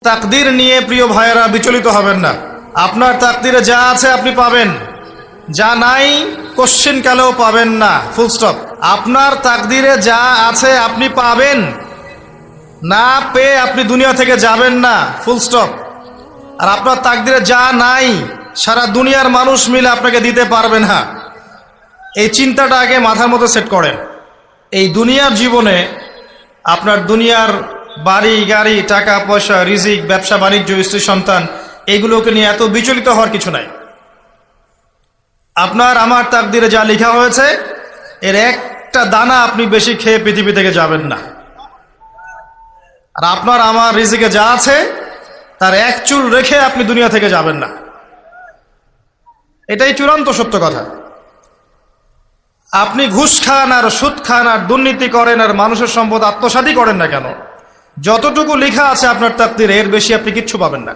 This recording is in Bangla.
তাকদীর নিয়ে প্রিয় ভাইয়েরা বিচলিত হবেন না। আপনার তাকদীরে যা আছে আপনি পাবেন, যা নাই কোশ্চেন কালেও পাবেন না, ফুল স্টপ। আপনার তাকদীরে যা আছে আপনি পাবেন, না পেয়ে আপনি দুনিয়া থেকে যাবেন না, ফুল স্টপ। আর আপনার তাকদীরে যা নাই সারা দুনিয়ার মানুষ মিলে আপনাকে দিতে পারবে না। এই চিন্তাটা আগে মাথার মধ্যে সেট করেন। এই দুনিয়ার জীবনে আপনার দুনিয়ার বাড়ি গাড়ি, টাকা পয়সা, রিজিক, ব্যবসা বাণিজ্য, স্ত্রী সন্তান, এইগুলোকে নিয়ে এত বিচলিত হওয়ার কিছু নাই। আপনার আমার তাকদীরে যা লেখা হয়েছে এর একটা দানা আপনি বেশি খেয়ে পৃথিবী থেকে যাবেন না। আর আপনার আমার রিজিকে যা আছে তার এক চুল রেখে আপনি দুনিয়া থেকে যাবেন না। এটাই চূড়ান্ত সত্য কথা। আপনি ঘুষ খান আর সুদ খান আর দুর্নীতি করেন আর মানুষের সম্পদ আত্মসাৎই করেন না কেন, যতটুকু লেখা আছে আপনার তাকদীরে এর বেশি আপনি কিচ্ছু পাবেন না।